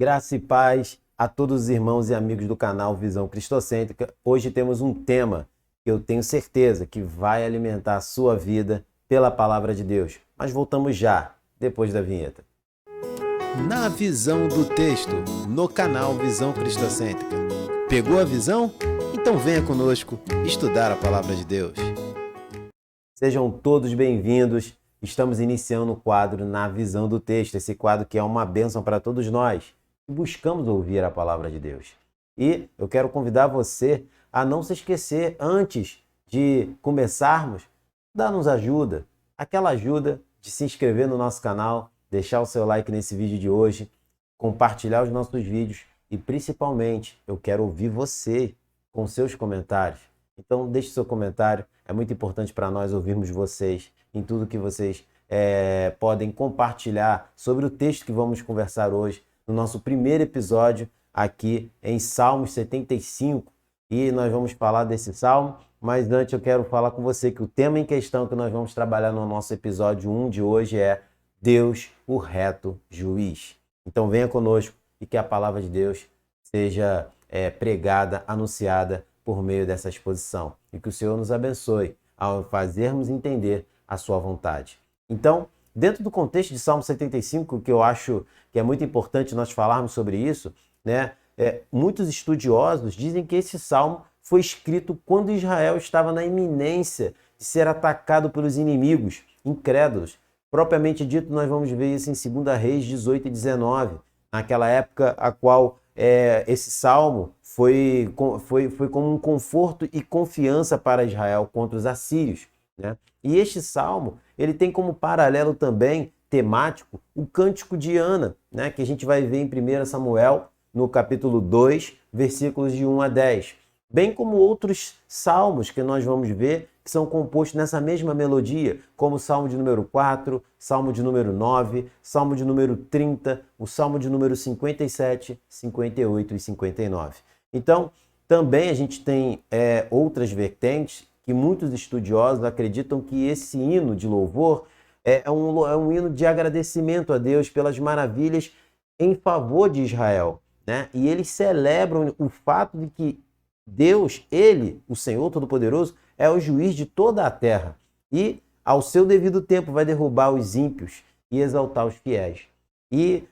Graça e paz a todos os irmãos e amigos do canal Visão Cristocêntrica. Hoje temos um tema que eu tenho certeza que vai alimentar a sua vida pela palavra de Deus. Mas voltamos já, depois da vinheta. Na visão do texto, no canal Visão Cristocêntrica. Pegou a visão? Então venha conosco estudar a palavra de Deus. Sejam todos bem-vindos. Estamos iniciando o quadro Na Visão do Texto, esse quadro que é uma bênção para todos nós que buscamos ouvir a palavra de Deus. E eu quero convidar você a não se esquecer, antes de começarmos, dar-nos ajuda, aquela ajuda de se inscrever no nosso canal, deixar o seu like nesse vídeo de hoje, compartilhar os nossos vídeos e, principalmente, eu quero ouvir você com seus comentários. Então, deixe seu comentário, é muito importante para nós ouvirmos vocês em tudo que vocês podem compartilhar sobre o texto que vamos conversar hoje, no nosso primeiro episódio aqui em Salmos 75. E nós vamos falar desse salmo, mas antes eu quero falar com você que o tema em questão que nós vamos trabalhar no nosso episódio 1 de hoje é Deus, o reto juiz. Então venha conosco e que a palavra de Deus seja pregada, anunciada por meio dessa exposição. E que o Senhor nos abençoe ao fazermos entender a sua vontade. Então, dentro do contexto de Salmo 75, que eu acho que é muito importante nós falarmos sobre isso, né? Muitos estudiosos dizem que esse salmo foi escrito quando Israel estava na iminência de ser atacado pelos inimigos incrédulos. Propriamente dito, nós vamos ver isso em 2 Reis 18 e 19, naquela época a qual esse salmo foi como um conforto e confiança para Israel contra os assírios, né? E este salmo, ele tem como paralelo também temático o Cântico de Ana, né? Que a gente vai ver em 1 Samuel, no capítulo 2, versículos de 1 a 10. Bem como outros salmos que nós vamos ver que são compostos nessa mesma melodia, como o Salmo de número 4, Salmo de número 9, Salmo de número 30, o Salmo de número 57, 58 e 59. Então, também a gente tem outras vertentes que muitos estudiosos acreditam que esse hino de louvor é um hino de agradecimento a Deus pelas maravilhas em favor de Israel, né? E eles celebram o fato de que Deus, Ele, o Senhor Todo-Poderoso, é o juiz de toda a terra e, ao seu devido tempo, vai derrubar os ímpios e exaltar os fiéis. E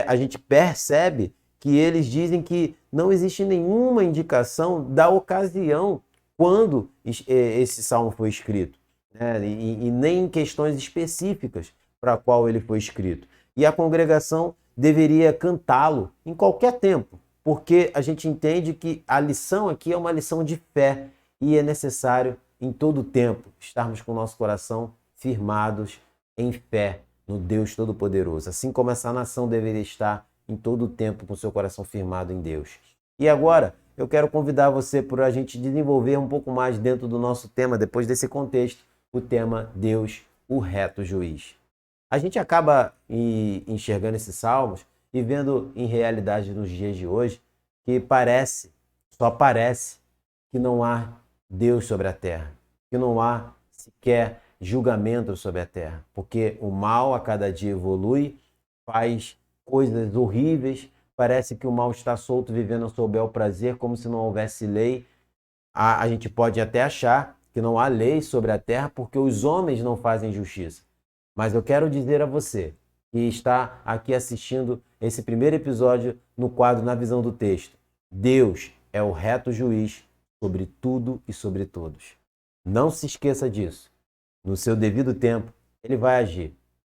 a gente percebe que eles dizem que não existe nenhuma indicação da ocasião quando esse salmo foi escrito, né? E nem em questões específicas para a qual ele foi escrito. E a congregação deveria cantá-lo em qualquer tempo, porque a gente entende que a lição aqui é uma lição de fé e é necessário em todo tempo estarmos com o nosso coração firmados em fé no Deus Todo-Poderoso, assim como essa nação deveria estar em todo tempo com seu coração firmado em Deus. E agora, eu quero convidar você para a gente desenvolver um pouco mais dentro do nosso tema, depois desse contexto, o tema Deus, o reto juiz. A gente acaba enxergando esses salmos e vendo em realidade nos dias de hoje que só parece que não há Deus sobre a terra, que não há sequer julgamento sobre a terra, porque o mal a cada dia evolui, faz coisas horríveis, parece que o mal está solto vivendo ao seu bel prazer, como se não houvesse lei. A gente pode até achar que não há lei sobre a terra porque os homens não fazem justiça. Mas eu quero dizer a você que está aqui assistindo esse primeiro episódio no quadro Na Visão do Texto. Deus é o reto juiz sobre tudo e sobre todos. Não se esqueça disso. No seu devido tempo, ele vai agir.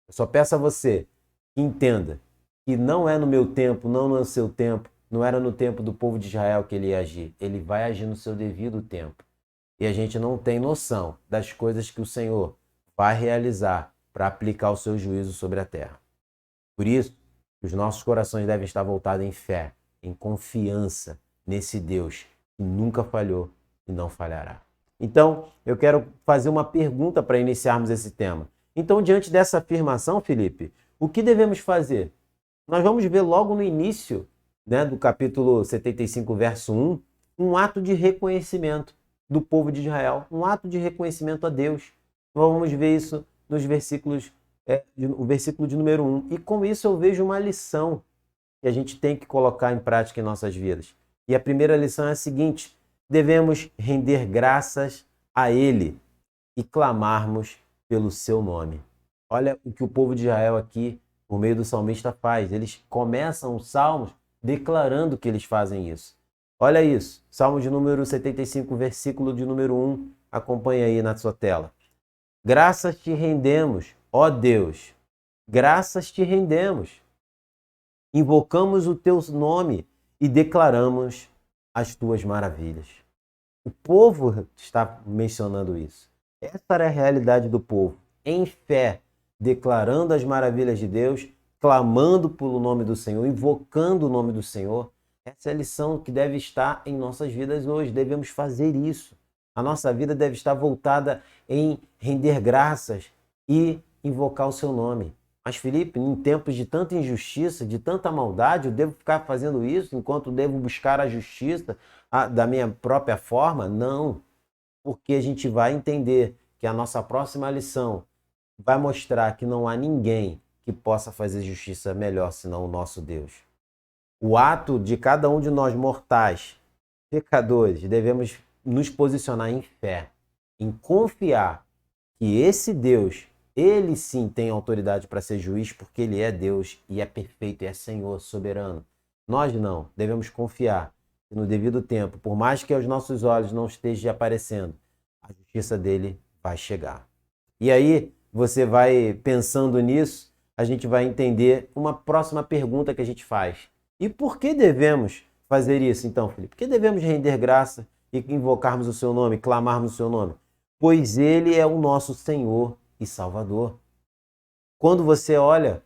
Eu só peço a você que entenda que não é no meu tempo, não no seu tempo, não era no tempo do povo de Israel que ele ia agir. Ele vai agir no seu devido tempo. E a gente não tem noção das coisas que o Senhor vai realizar para aplicar o seu juízo sobre a terra. Por isso, os nossos corações devem estar voltados em fé, em confiança nesse Deus que nunca falhou e não falhará. Então, eu quero fazer uma pergunta para iniciarmos esse tema. Então, diante dessa afirmação, Felipe, o que devemos fazer? Nós vamos ver logo no início, né, do capítulo 75, verso 1, um ato de reconhecimento do povo de Israel, um ato de reconhecimento a Deus. Vamos ver isso nos versículos, o versículo de número 1. E com isso eu vejo uma lição que a gente tem que colocar em prática em nossas vidas. E a primeira lição é a seguinte: devemos render graças a Ele e clamarmos pelo seu nome. Olha o que o povo de Israel aqui, por meio do salmista, faz. Eles começam os salmos declarando que eles fazem isso. Olha isso, Salmo de número 75, versículo de número 1. Acompanha aí na sua tela. Graças te rendemos, ó Deus, graças te rendemos. Invocamos o teu nome e declaramos as tuas maravilhas. O povo está mencionando isso. Essa era a realidade do povo, em fé, declarando as maravilhas de Deus, clamando pelo nome do Senhor, invocando o nome do Senhor. Essa é a lição que deve estar em nossas vidas hoje. Devemos fazer isso. A nossa vida deve estar voltada em render graças e invocar o seu nome. Mas, Felipe, em tempos de tanta injustiça, de tanta maldade, eu devo ficar fazendo isso enquanto devo buscar a justiça da minha própria forma? Não, porque a gente vai entender que a nossa próxima lição vai mostrar que não há ninguém que possa fazer justiça melhor senão o nosso Deus. O ato de cada um de nós mortais, pecadores, devemos nos posicionar em fé, em confiar que esse Deus, ele sim tem autoridade para ser juiz, porque ele é Deus e é perfeito e é Senhor, soberano. Nós não, devemos confiar que no devido tempo, por mais que aos nossos olhos não esteja aparecendo, a justiça dele vai chegar. E aí, você vai pensando nisso, a gente vai entender uma próxima pergunta que a gente faz. E por que devemos fazer isso, então, Felipe? Por que devemos render graça e invocarmos o seu nome, clamarmos o seu nome? Pois ele é o nosso Senhor e Salvador. Quando você olha,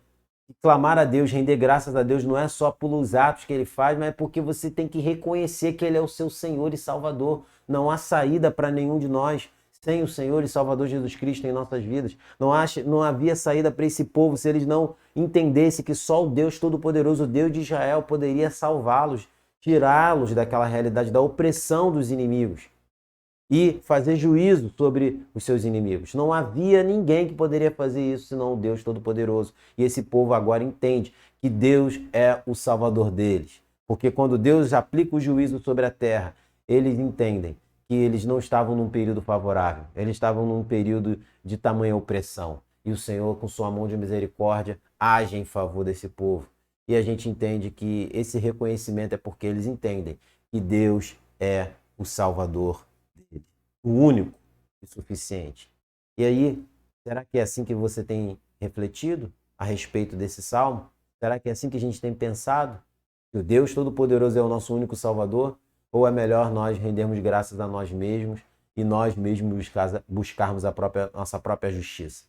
clamar a Deus, render graças a Deus, não é só pelos atos que ele faz, mas é porque você tem que reconhecer que ele é o seu Senhor e Salvador. Não há saída para nenhum de nós sem o Senhor e Salvador Jesus Cristo em nossas vidas. Não havia saída para esse povo se eles não entendessem que só o Deus Todo-Poderoso, o Deus de Israel, poderia salvá-los, tirá-los daquela realidade da opressão dos inimigos e fazer juízo sobre os seus inimigos. Não havia ninguém que poderia fazer isso senão o Deus Todo-Poderoso. E esse povo agora entende que Deus é o Salvador deles. Porque quando Deus aplica o juízo sobre a terra, eles entendem que eles não estavam num período favorável, eles estavam num período de tamanha opressão. E o Senhor, com sua mão de misericórdia, age em favor desse povo. E a gente entende que esse reconhecimento é porque eles entendem que Deus é o Salvador dele, o único e suficiente. E aí, será que é assim que você tem refletido a respeito desse salmo? Será que é assim que a gente tem pensado? Que o Deus Todo-Poderoso é o nosso único Salvador? Ou é melhor nós rendermos graças a nós mesmos e nós mesmos buscarmos nossa própria justiça?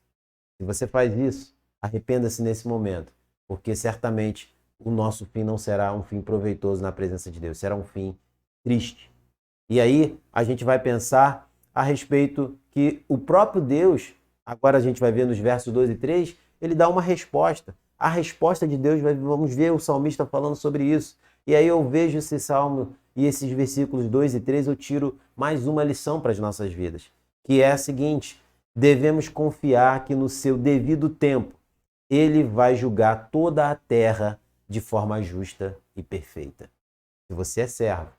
Se você faz isso, arrependa-se nesse momento, porque certamente o nosso fim não será um fim proveitoso na presença de Deus, será um fim triste. E aí a gente vai pensar a respeito que o próprio Deus, agora a gente vai ver nos versos 2 e 3, ele dá uma resposta. A resposta de Deus, vamos ver o salmista falando sobre isso. E aí eu vejo esse salmo e esses versículos 2 e 3, eu tiro mais uma lição para as nossas vidas, que é a seguinte: devemos confiar que no seu devido tempo ele vai julgar toda a terra de forma justa e perfeita. Se você é servo,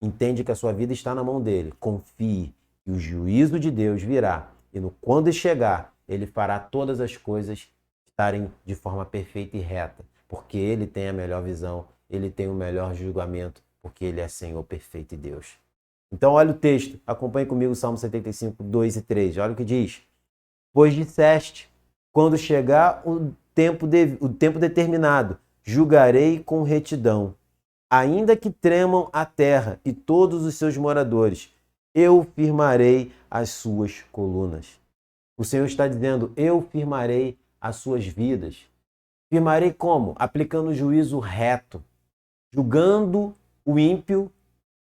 entende que a sua vida está na mão dele, confie que o juízo de Deus virá e quando chegar, ele fará todas as coisas estarem de forma perfeita e reta, porque ele tem a melhor visão, ele tem o melhor julgamento, porque ele é Senhor perfeito e Deus. Então olha o texto, acompanhe comigo o Salmo 75, 2 e 3, olha o que diz. Pois disseste, quando chegar o tempo determinado, julgarei com retidão. Ainda que tremam a terra e todos os seus moradores, eu firmarei as suas colunas. O Senhor está dizendo, eu firmarei as suas vidas. Firmarei como? Aplicando o juízo reto, julgando o ímpio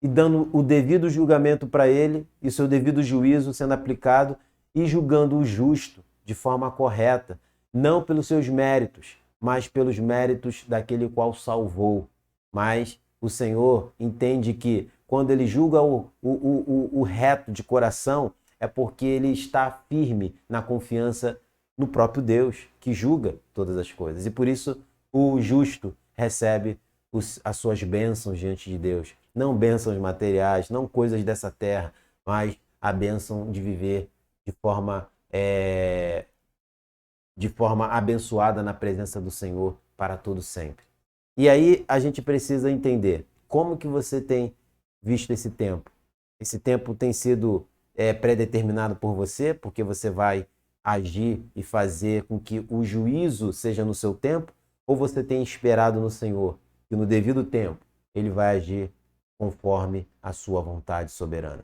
e dando o devido julgamento para ele e seu devido juízo sendo aplicado e julgando o justo de forma correta, não pelos seus méritos, mas pelos méritos daquele qual salvou. Mas o Senhor entende que quando ele julga o reto de coração, é porque ele está firme na confiança no próprio Deus, que julga todas as coisas. E por isso o justo recebe as suas bênçãos diante de Deus. Não bênçãos materiais, não coisas dessa terra, mas a bênção de viver de forma abençoada na presença do Senhor para todo sempre. E aí a gente precisa entender como que você tem visto esse tempo. Esse tempo tem sido pré-determinado por você, porque você vai agir e fazer com que o juízo seja no seu tempo, ou você tem esperado no Senhor, que no devido tempo Ele vai agir conforme a sua vontade soberana.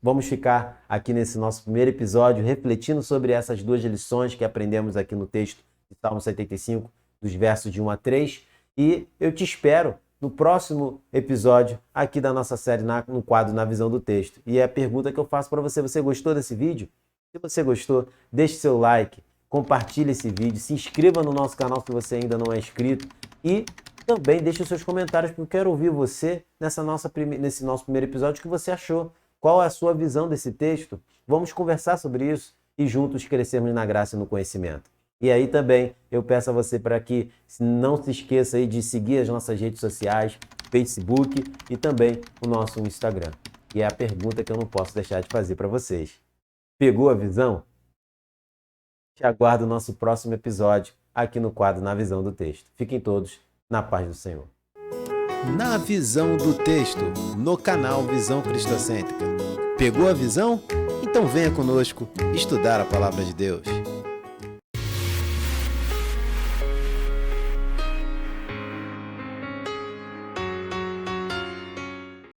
Vamos ficar aqui nesse nosso primeiro episódio refletindo sobre essas duas lições que aprendemos aqui no texto de Salmo 75, dos versos de 1 a 3, e eu te espero no próximo episódio aqui da nossa série no quadro Na Visão do Texto. E é a pergunta que eu faço para você: você gostou desse vídeo? Se você gostou, deixe seu like, compartilhe esse vídeo, se inscreva no nosso canal se você ainda não é inscrito e também deixe os seus comentários, porque eu quero ouvir você nesse nosso primeiro episódio. O que você achou? Qual é a sua visão desse texto? Vamos conversar sobre isso e juntos crescermos na graça e no conhecimento. E aí também eu peço a você para que não se esqueça aí de seguir as nossas redes sociais, Facebook e também o nosso Instagram. E é a pergunta que eu não posso deixar de fazer para vocês. Pegou a visão? Te aguardo o nosso próximo episódio aqui no quadro Na Visão do Texto. Fiquem todos na paz do Senhor. Na Visão do Texto, no canal Visão Cristocêntrica. Pegou a visão? Então venha conosco estudar a Palavra de Deus.